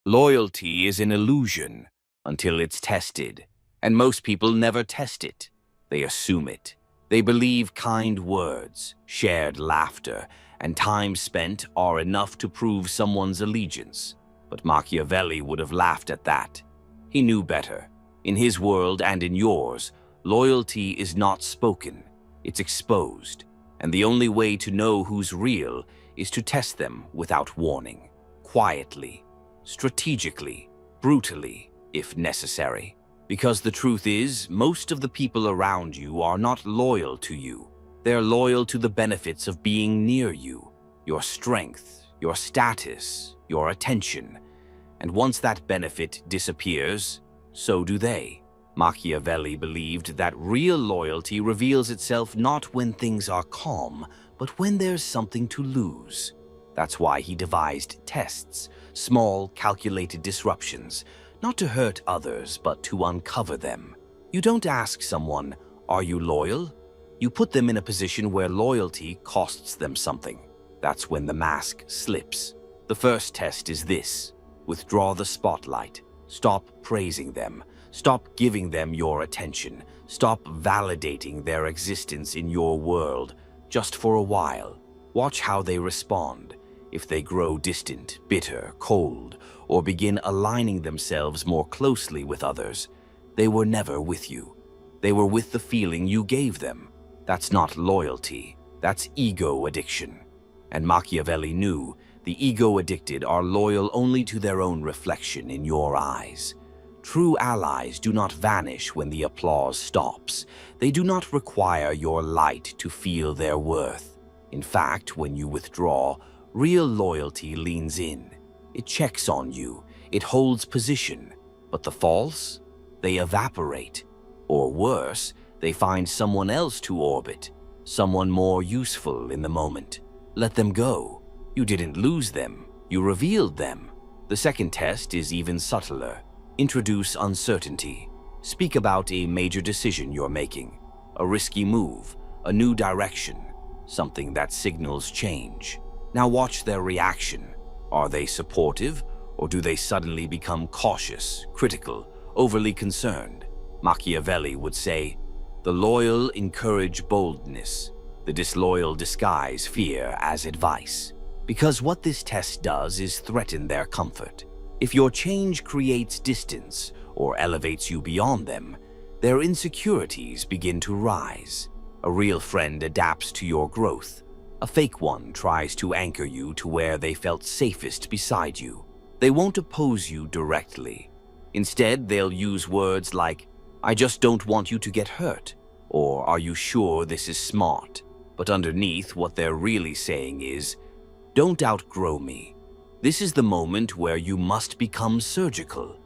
Loyalty is an illusion until it's tested, and most people never test it. They assume it. They believe kind words, shared laughter, and time spent are enough to prove someone's allegiance. But Machiavelli would have laughed at that. He knew better. In his world and in yours, loyalty is not spoken, it's exposed. And the only way to know who's real is to test them without warning, quietly, strategically, brutally, if necessary. Because the truth is, most of the people around you are not loyal to you. They're loyal to the benefits of being near you, your strength, your status, your attention. And once that benefit disappears, so do they. Machiavelli believed that real loyalty reveals itself not when things are calm, but when there's something to lose. That's why he devised tests, small, calculated disruptions, not to hurt others, but to uncover them. You don't ask someone, "Are you loyal?" You put them in a position where loyalty costs them something. That's when the mask slips. The first test is this: withdraw the spotlight. Stop praising them. Stop giving them your attention. Stop validating their existence in your world just for a while. Watch how they respond. If they grow distant, bitter, cold, or begin aligning themselves more closely with others, they were never with you. They were with the feeling you gave them. That's not loyalty. That's ego addiction. And Machiavelli knew the ego-addicted are loyal only to their own reflection in your eyes. True allies do not vanish when the applause stops. They do not require your light to feel their worth. In fact, when you withdraw, real loyalty leans in. It checks on you. It holds position. But the false? They evaporate. Or worse, they find someone else to orbit, someone more useful in the moment. Let them go. You didn't lose them. You revealed them. The second test is even subtler. Introduce uncertainty. Speak about a major decision you're making, a risky move, a new direction, something that signals change. Now watch their reaction. Are they supportive, or do they suddenly become cautious, critical, overly concerned? Machiavelli would say, "The loyal encourage boldness. The disloyal disguise fear as advice." Because what this test does is threaten their comfort. If your change creates distance or elevates you beyond them, their insecurities begin to rise. A real friend adapts to your growth. A fake one tries to anchor you to where they felt safest beside you. They won't oppose you directly. Instead, they'll use words like, "I just don't want you to get hurt," or "Are you sure this is smart?" But underneath, what they're really saying is, "Don't outgrow me." This is the moment where you must become surgical.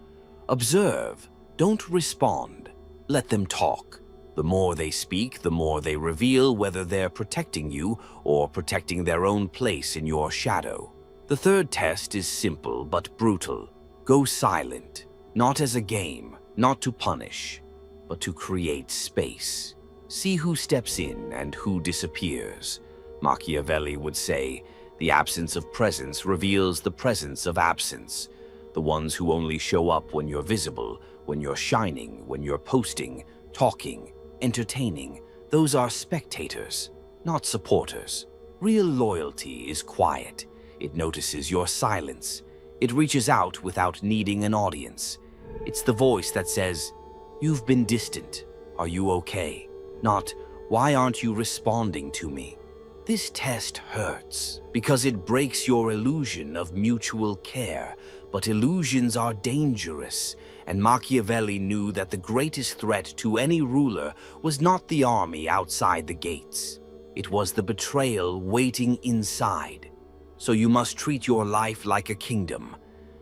Observe, don't respond. Let them talk. The more they speak, the more they reveal whether they're protecting you or protecting their own place in your shadow. The third test is simple but brutal. Go silent, not as a game, not to punish, but to create space. See who steps in and who disappears. Machiavelli would say, "The absence of presence reveals the presence of absence." The ones who only show up when you're visible, when you're shining, when you're posting, talking, entertaining, those are spectators, not supporters. Real loyalty is quiet. It notices your silence. It reaches out without needing an audience. It's the voice that says, "You've been distant. Are you okay?" Not, "Why aren't you responding to me?" This test hurts because it breaks your illusion of mutual care, but illusions are dangerous, and Machiavelli knew that the greatest threat to any ruler was not the army outside the gates. It was the betrayal waiting inside. So you must treat your life like a kingdom,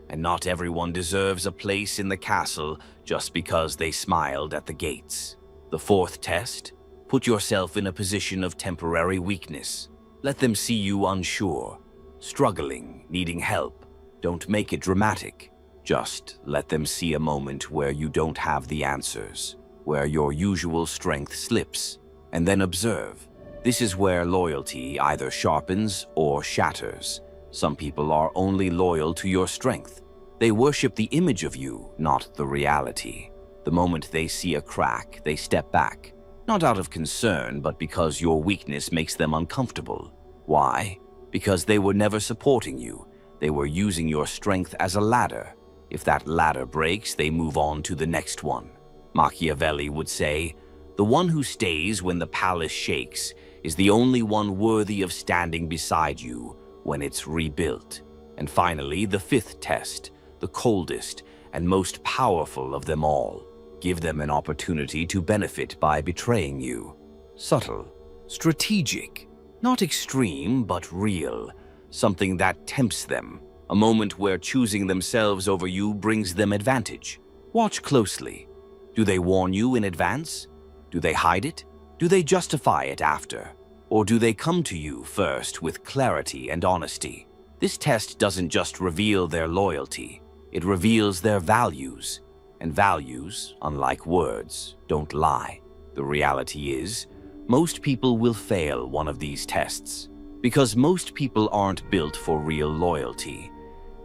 and not everyone deserves a place in the castle just because they smiled at the gates. The fourth test: put yourself in a position of temporary weakness. Let them see you unsure, struggling, needing help. Don't make it dramatic. Just let them see a moment where you don't have the answers, where your usual strength slips, and then observe. This is where loyalty either sharpens or shatters. Some people are only loyal to your strength. They worship the image of you, not the reality. The moment they see a crack, they step back, not out of concern, but because your weakness makes them uncomfortable. Why? Because they were never supporting you. They were using your strength as a ladder. If that ladder breaks, they move on to the next one. Machiavelli would say, "The one who stays when the palace shakes is the only one worthy of standing beside you when it's rebuilt." And finally, the fifth test, the coldest and most powerful of them all. Give them an opportunity to benefit by betraying you. Subtle, strategic, not extreme but real, something that tempts them, a moment where choosing themselves over you brings them advantage. Watch closely. Do they warn you in advance? Do they hide it? Do they justify it after? Or do they come to you first with clarity and honesty? This test doesn't just reveal their loyalty, it reveals their values. And values, unlike words, don't lie. The reality is, most people will fail one of these tests, because most people aren't built for real loyalty.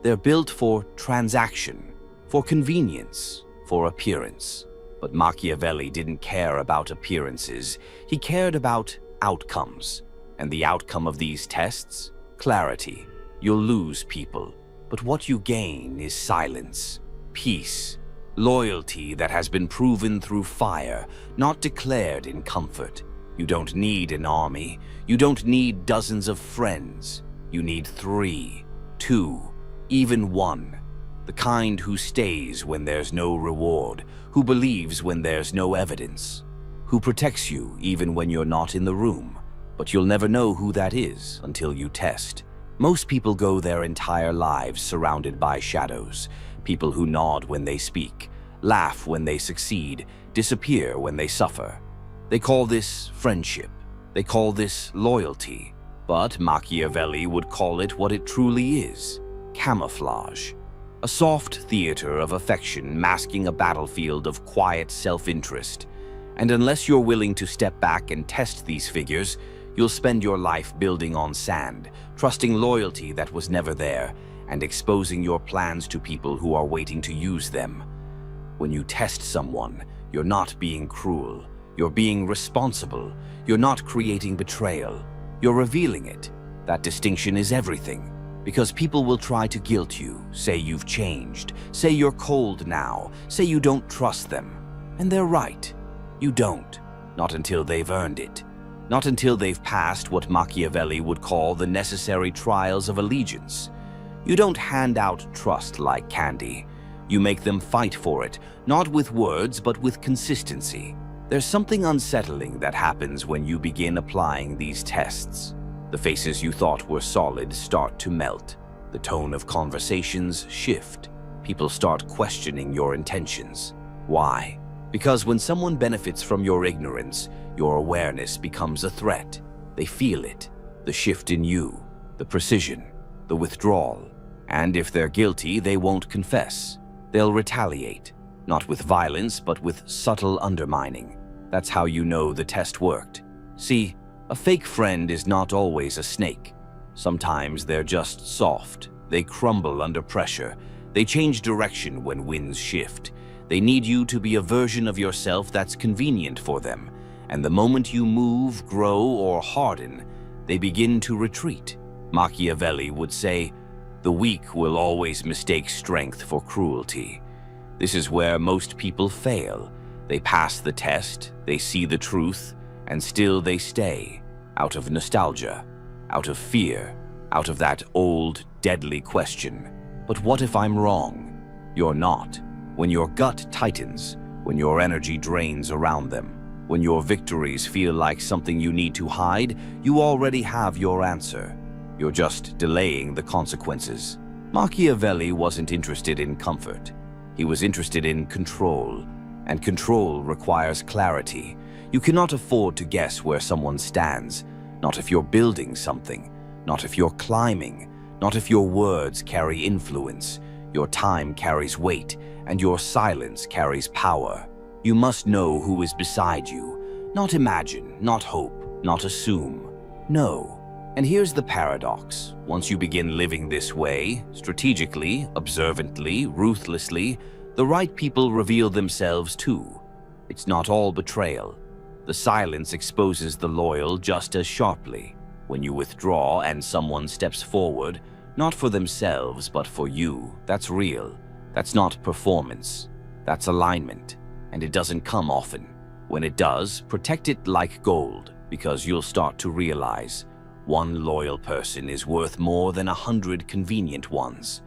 They're built for transaction, for convenience, for appearance. But Machiavelli didn't care about appearances, he cared about outcomes. And the outcome of these tests? Clarity. You'll lose people, but what you gain is silence, peace, loyalty that has been proven through fire, not declared in comfort. You don't need an army. You don't need dozens of friends. You need 3, 2, even 1. The kind who stays when there's no reward, who believes when there's no evidence, who protects you even when you're not in the room. But you'll never know who that is until you test. Most people go their entire lives surrounded by shadows, people who nod when they speak, laugh when they succeed, disappear when they suffer. They call this friendship. They call this loyalty. But Machiavelli would call it what it truly is: camouflage. A soft theater of affection masking a battlefield of quiet self-interest. And unless you're willing to step back and test these figures, you'll spend your life building on sand, trusting loyalty that was never there, and exposing your plans to people who are waiting to use them. When you test someone, you're not being cruel. You're being responsible. You're not creating betrayal. You're revealing it. That distinction is everything. Because people will try to guilt you, say you've changed, say you're cold now, say you don't trust them. And they're right. You don't. Not until they've earned it. Not until they've passed what Machiavelli would call the necessary trials of allegiance. You don't hand out trust like candy. You make them fight for it, not with words, but with consistency. There's something unsettling that happens when you begin applying these tests. The faces you thought were solid start to melt. The tone of conversations shift. People start questioning your intentions. Why? Because when someone benefits from your ignorance, your awareness becomes a threat. They feel it, the shift in you, the precision, the withdrawal. And if they're guilty, they won't confess. They'll retaliate, not with violence, but with subtle undermining. That's how you know the test worked. See, a fake friend is not always a snake. Sometimes they're just soft. They crumble under pressure. They change direction when winds shift. They need you to be a version of yourself that's convenient for them. And the moment you move, grow, or harden, they begin to retreat. Machiavelli would say, "The weak will always mistake strength for cruelty." This is where most people fail. They pass the test, they see the truth, and still they stay, out of nostalgia, out of fear, out of that old, deadly question. But what if I'm wrong? You're not. When your gut tightens, when your energy drains around them, when your victories feel like something you need to hide, you already have your answer. You're just delaying the consequences. Machiavelli wasn't interested in comfort. He was interested in control, and control requires clarity. You cannot afford to guess where someone stands, not if you're building something, not if you're climbing, not if your words carry influence. Your time carries weight, and your silence carries power. You must know who is beside you. Not imagine, not hope, not assume. Know. And here's the paradox. Once you begin living this way, strategically, observantly, ruthlessly, the right people reveal themselves too. It's not all betrayal. The silence exposes the loyal just as sharply. When you withdraw and someone steps forward, not for themselves but for you, that's real. That's not performance. That's alignment. And it doesn't come often. When it does, protect it like gold, because you'll start to realize one loyal person is worth more than 100 convenient ones.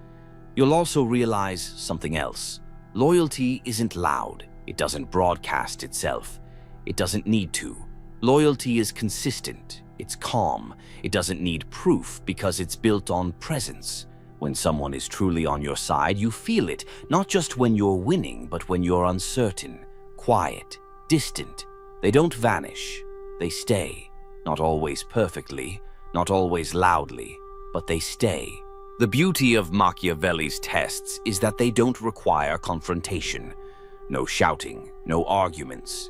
You'll also realize something else. Loyalty isn't loud. It doesn't broadcast itself. It doesn't need to. Loyalty is consistent. It's calm. It doesn't need proof because it's built on presence. When someone is truly on your side, you feel it, not just when you're winning, but when you're uncertain, quiet, distant. They don't vanish. They stay. Not always perfectly, not always loudly, but they stay. The beauty of Machiavelli's tests is that they don't require confrontation. No shouting, no arguments.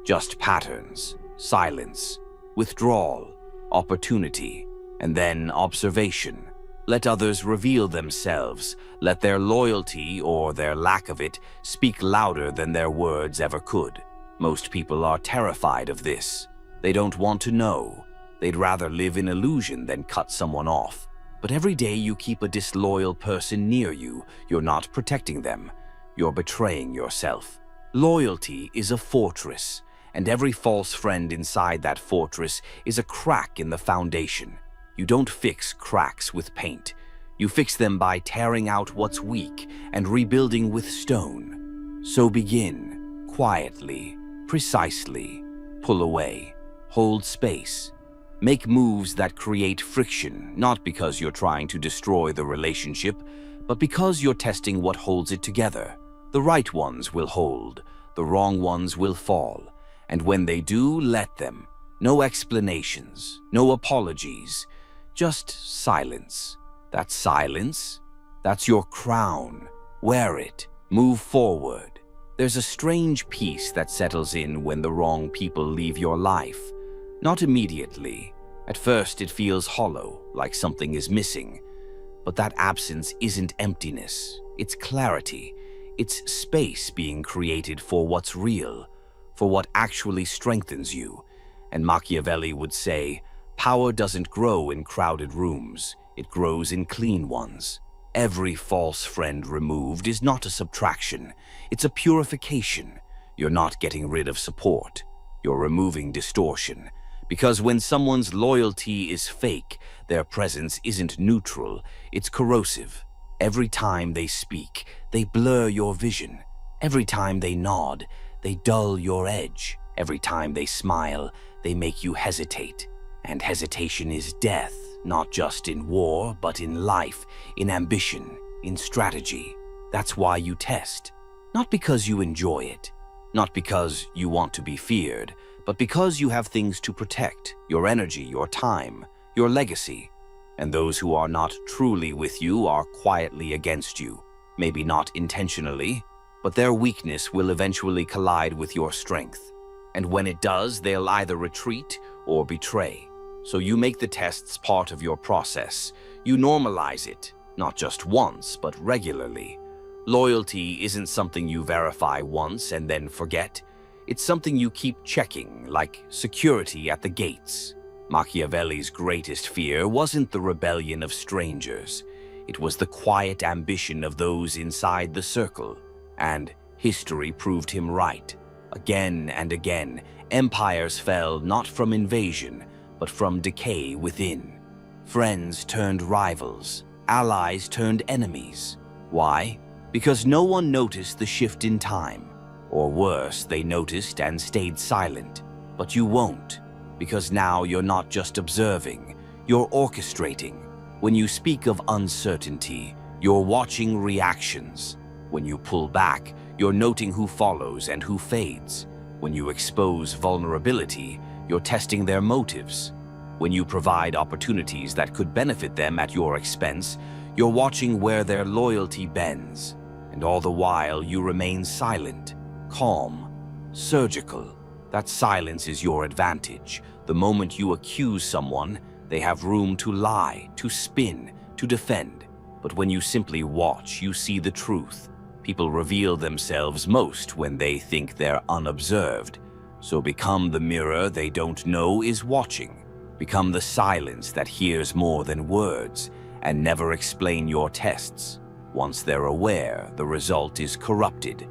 Just patterns, silence, withdrawal, opportunity, and then observation. Let others reveal themselves. Let their loyalty, or their lack of it, speak louder than their words ever could. Most people are terrified of this. They don't want to know. They'd rather live in illusion than cut someone off. But every day you keep a disloyal person near you, you're not protecting them. You're betraying yourself. Loyalty is a fortress, and every false friend inside that fortress is a crack in the foundation. You don't fix cracks with paint. You fix them by tearing out what's weak and rebuilding with stone. So begin, quietly, precisely. Pull away. Hold space. Make moves that create friction, not because you're trying to destroy the relationship, but because you're testing what holds it together. The right ones will hold, the wrong ones will fall. And when they do, let them. No explanations, no apologies, just silence. That silence, that's your crown. Wear it. Move forward. There's a strange peace that settles in when the wrong people leave your life. Not immediately. At first it feels hollow, like something is missing. But that absence isn't emptiness. It's clarity. It's space being created for what's real, for what actually strengthens you. And Machiavelli would say, power doesn't grow in crowded rooms. It grows in clean ones. Every false friend removed is not a subtraction. It's a purification. You're not getting rid of support. You're removing distortion. Because when someone's loyalty is fake, their presence isn't neutral, it's corrosive. Every time they speak, they blur your vision. Every time they nod, they dull your edge. Every time they smile, they make you hesitate. And hesitation is death, not just in war, but in life, in ambition, in strategy. That's why you test. Not because you enjoy it, not because you want to be feared, but because you have things to protect, your energy, your time, your legacy. And those who are not truly with you are quietly against you. Maybe not intentionally, but their weakness will eventually collide with your strength. And when it does, they'll either retreat or betray. So you make the tests part of your process. You normalize it, not just once, but regularly. Loyalty isn't something you verify once and then forget. It's something you keep checking, like security at the gates. Machiavelli's greatest fear wasn't the rebellion of strangers. It was the quiet ambition of those inside the circle. And history proved him right. Again and again, empires fell not from invasion, but from decay within. Friends turned rivals, allies turned enemies. Why? Because no one noticed the shift in time. Or worse, they noticed and stayed silent. But you won't, because now you're not just observing, you're orchestrating. When you speak of uncertainty, you're watching reactions. When you pull back, you're noting who follows and who fades. When you expose vulnerability, you're testing their motives. When you provide opportunities that could benefit them at your expense, you're watching where their loyalty bends. And all the while, you remain silent, calm, surgical. That silence is your advantage. The moment you accuse someone, They have room to lie, to spin, to defend. But when you simply watch, you see the truth. People reveal themselves most when they think they're unobserved. So become the mirror they don't know is watching. Become the silence that hears more than words, and never explain your tests. Once they're aware, the result is corrupted.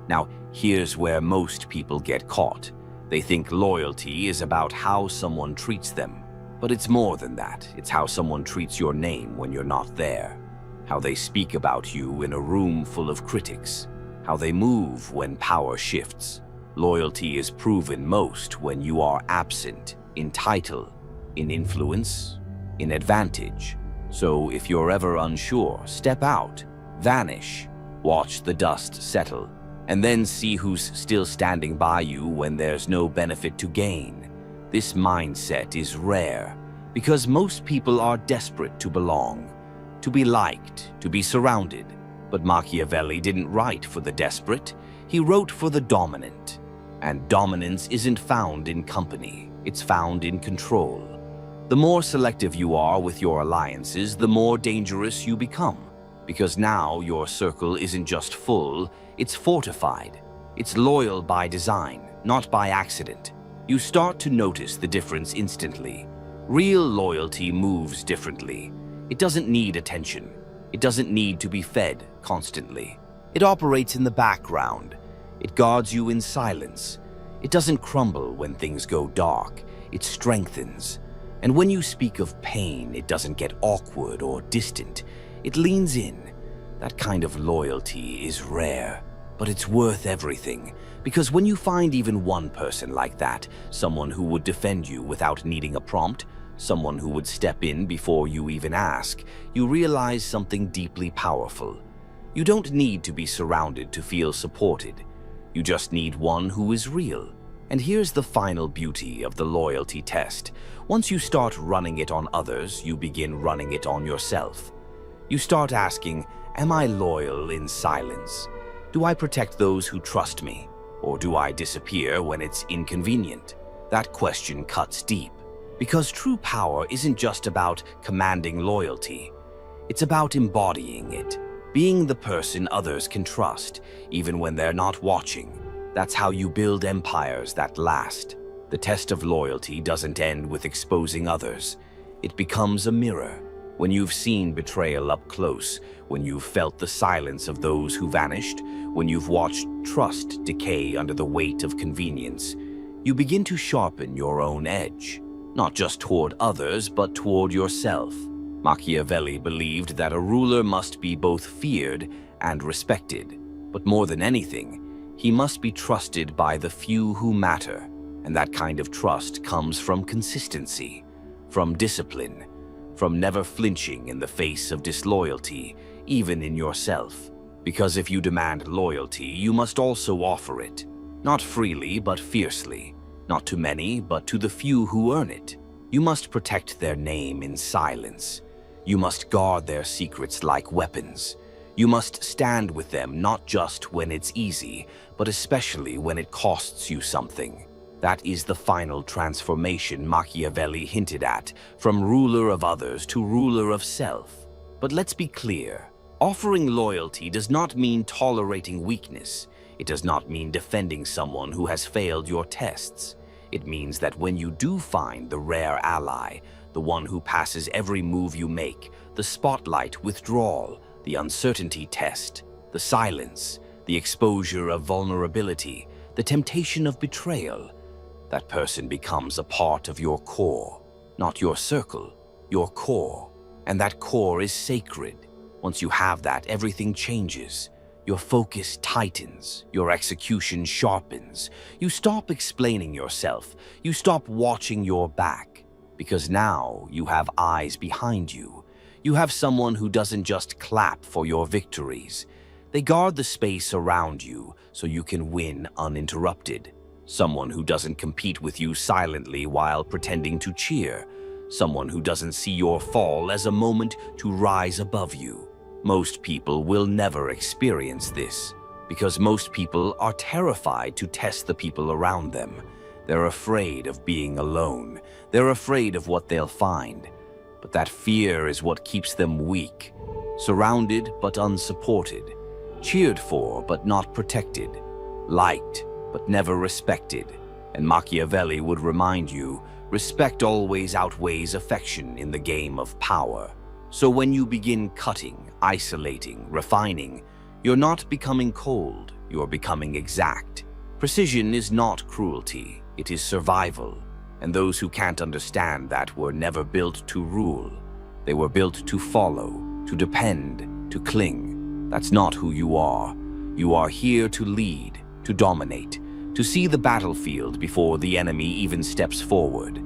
Now, here's where most people get caught. They think loyalty is about how someone treats them. But it's more than that. It's how someone treats your name when you're not there. How they speak about you in a room full of critics. How they move when power shifts. Loyalty is proven most when you are absent, in title, in influence, in advantage. So if you're ever unsure, step out, vanish, watch the dust settle, and then see who's still standing by you when there's no benefit to gain. This mindset is rare because most people are desperate to belong, to be liked, to be surrounded. But Machiavelli didn't write for the desperate, he wrote for the dominant. And dominance isn't found in company, it's found in control. The more selective you are with your alliances, the more dangerous you become. Because now your circle isn't just full, it's fortified. It's loyal by design, not by accident. You start to notice the difference instantly. Real loyalty moves differently. It doesn't need attention. It doesn't need to be fed constantly. It operates in the background. It guards you in silence. It doesn't crumble when things go dark. It strengthens. And when you speak of pain, it doesn't get awkward or distant. It leans in. That kind of loyalty is rare, but it's worth everything. Because when you find even one person like that, someone who would defend you without needing a prompt, someone who would step in before you even ask, you realize something deeply powerful. You don't need to be surrounded to feel supported. You just need one who is real. And here's the final beauty of the loyalty test. Once you start running it on others, you begin running it on yourself. You start asking, am I loyal in silence? Do I protect those who trust me? Or do I disappear when it's inconvenient? That question cuts deep. Because true power isn't just about commanding loyalty. It's about embodying it. Being the person others can trust, even when they're not watching. That's how you build empires that last. The test of loyalty doesn't end with exposing others. It becomes a mirror. When you've seen betrayal up close, when you've felt the silence of those who vanished, when you've watched trust decay under the weight of convenience, you begin to sharpen your own edge, not just toward others, but toward yourself. Machiavelli believed that a ruler must be both feared and respected, but more than anything, he must be trusted by the few who matter, and that kind of trust comes from consistency, from discipline, from never flinching in the face of disloyalty, even in yourself. Because if you demand loyalty, you must also offer it, not freely but fiercely, not to many but to the few who earn it. You must protect their name in silence. You must guard their secrets like weapons. You must stand with them not just when it's easy, but especially when it costs you something. That is the final transformation Machiavelli hinted at, from ruler of others to ruler of self. But let's be clear, offering loyalty does not mean tolerating weakness. It does not mean defending someone who has failed your tests. It means that when you do find the rare ally, the one who passes every move you make, the spotlight withdrawal, the uncertainty test, the silence, the exposure of vulnerability, the temptation of betrayal, that person becomes a part of your core, not your circle, your core. And that core is sacred. Once you have that, everything changes. Your focus tightens, your execution sharpens. You stop explaining yourself, you stop watching your back, because now you have eyes behind you. You have someone who doesn't just clap for your victories. They guard the space around you so you can win uninterrupted. Someone who doesn't compete with you silently while pretending to cheer. Someone who doesn't see your fall as a moment to rise above you. Most people will never experience this because most people are terrified to test the people around them. They're afraid of being alone. They're afraid of what they'll find. But that fear is what keeps them weak, surrounded but unsupported, cheered for but not protected, liked but never respected. And Machiavelli would remind you, respect always outweighs affection in the game of power. So when you begin cutting, isolating, refining, you're not becoming cold, you're becoming exact. Precision is not cruelty, it is survival. And those who can't understand that were never built to rule. They were built to follow, to depend, to cling. That's not who you are. You are here to lead, to dominate, to see the battlefield before the enemy even steps forward.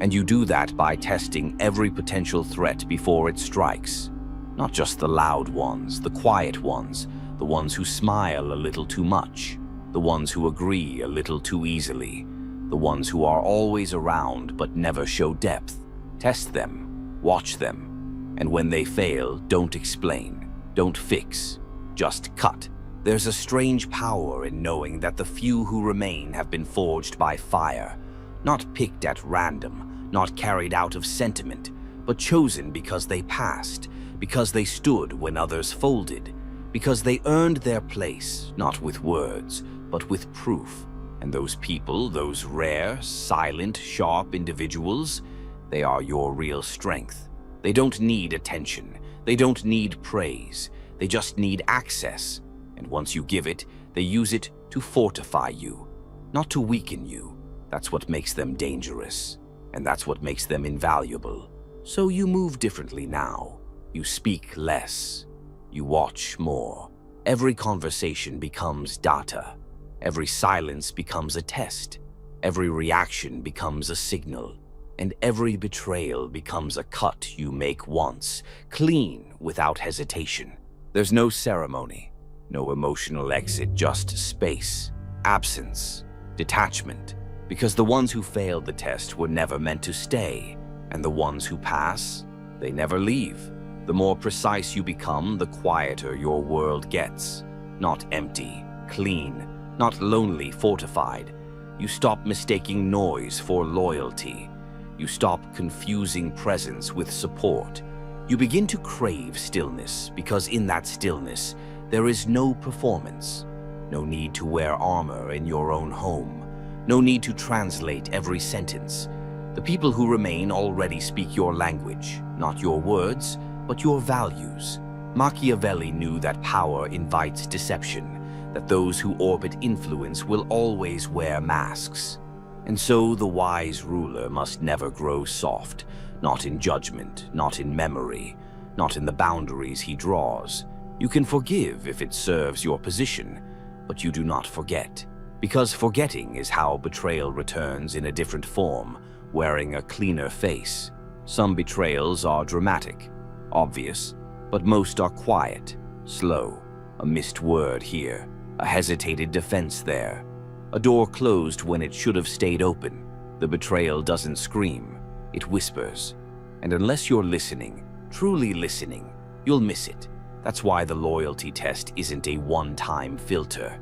And you do that by testing every potential threat before it strikes. Not just the loud ones, the quiet ones, the ones who smile a little too much, the ones who agree a little too easily, the ones who are always around but never show depth. Test them, watch them, and when they fail, don't explain, don't fix, just cut. There's a strange power in knowing that the few who remain have been forged by fire, not picked at random, not carried out of sentiment, but chosen because they passed, because they stood when others folded, because they earned their place, not with words, but with proof. And those people, those rare, silent, sharp individuals, they are your real strength. They don't need attention. They don't need praise. They just need access. And once you give it, they use it to fortify you, not to weaken you. That's what makes them dangerous. And that's what makes them invaluable. So you move differently now. You speak less. You watch more. Every conversation becomes data. Every silence becomes a test. Every reaction becomes a signal. And every betrayal becomes a cut you make once, clean, without hesitation. There's no ceremony, no emotional exit, just space, absence, detachment. Because the ones who failed the test were never meant to stay, and the ones who pass, they never leave. The more precise you become, the quieter your world gets. Not empty, clean, not lonely, fortified. You stop mistaking noise for loyalty. You stop confusing presence with support. You begin to crave stillness, because in that stillness, there is no performance. No need to wear armor in your own home. No need to translate every sentence. The people who remain already speak your language, not your words, but your values. Machiavelli knew that power invites deception, that those who orbit influence will always wear masks. And so the wise ruler must never grow soft, not in judgment, not in memory, not in the boundaries he draws. You can forgive if it serves your position, but you do not forget. Because forgetting is how betrayal returns in a different form, wearing a cleaner face. Some betrayals are dramatic, obvious, but most are quiet, slow, a missed word here, a hesitated defense there, a door closed when it should have stayed open. The betrayal doesn't scream, it whispers. And unless you're listening, truly listening, you'll miss it. That's why the loyalty test isn't a one-time filter.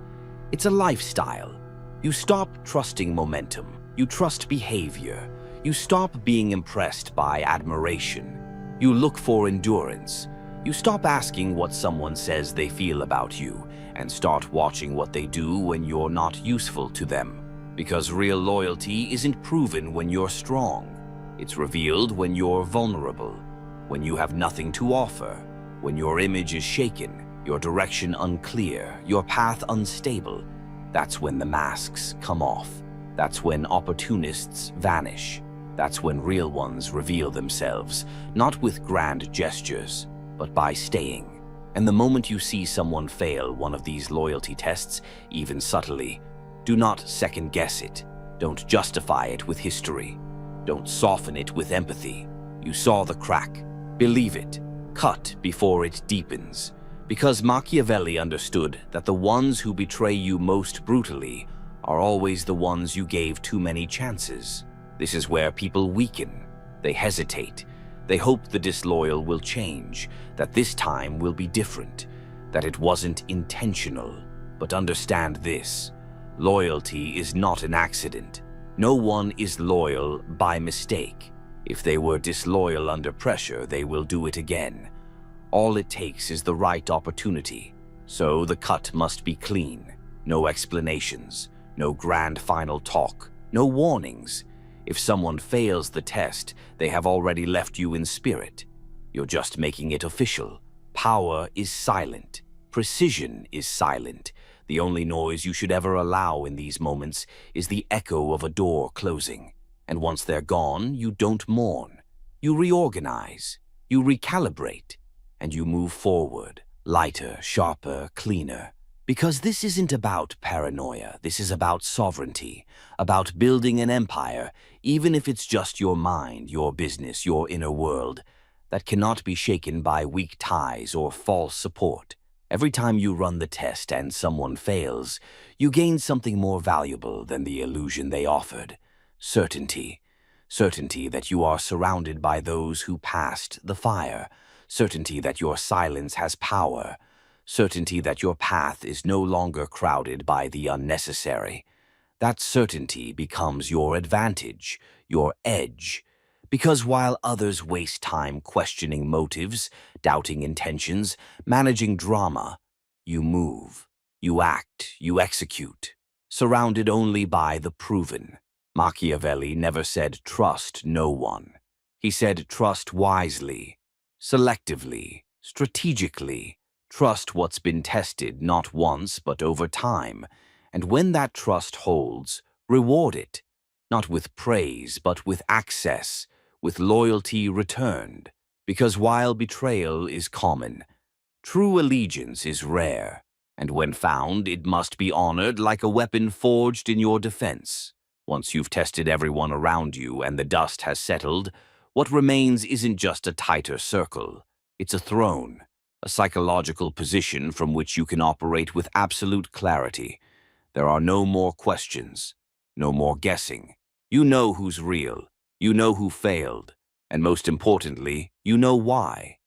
It's a lifestyle. You stop trusting momentum. You trust behavior. You stop being impressed by admiration. You look for endurance. You stop asking what someone says they feel about you and start watching what they do when you're not useful to them. Because real loyalty isn't proven when you're strong. It's revealed when you're vulnerable, when you have nothing to offer, when your image is shaken, your direction unclear, your path unstable. That's when the masks come off. That's when opportunists vanish. That's when real ones reveal themselves, not with grand gestures, but by staying. And the moment you see someone fail one of these loyalty tests, even subtly, do not second-guess it. Don't justify it with history. Don't soften it with empathy. You saw the crack. Believe it. Cut before it deepens. Because Machiavelli understood that the ones who betray you most brutally are always the ones you gave too many chances. This is where people weaken. They hesitate. They hope the disloyal will change, that this time will be different, that it wasn't intentional. But understand this. Loyalty is not an accident. No one is loyal by mistake. If they were disloyal under pressure, they will do it again. All it takes is the right opportunity. So the cut must be clean. No explanations, no grand final talk, no warnings. If someone fails the test, they have already left you in spirit. You're just making it official. Power is silent. Precision is silent. The only noise you should ever allow in these moments is the echo of a door closing. And once they're gone, you don't mourn. You reorganize. You recalibrate. And you move forward, lighter, sharper, cleaner. Because this isn't about paranoia. This is about sovereignty, about building an empire, even if it's just your mind, your business, your inner world, that cannot be shaken by weak ties or false support. Every time you run the test and someone fails, you gain something more valuable than the illusion they offered. Certainty. Certainty that you are surrounded by those who passed the fire. Certainty that your silence has power. Certainty that your path is no longer crowded by the unnecessary. That certainty becomes your advantage, your edge. Because while others waste time questioning motives, doubting intentions, managing drama, you move, you act, you execute, surrounded only by the proven. Machiavelli never said trust no one. He said trust wisely, selectively, strategically. Trust what's been tested not once but over time. And when that trust holds, reward it, not with praise but with access, with loyalty returned. Because while betrayal is common, true allegiance is rare, and when found, it must be honored like a weapon forged in your defense. Once you've tested everyone around you and the dust has settled, what remains isn't just a tighter circle. It's a throne, a psychological position from which you can operate with absolute clarity. There are no more questions, no more guessing. You know who's real, you know who failed, and most importantly, you know why.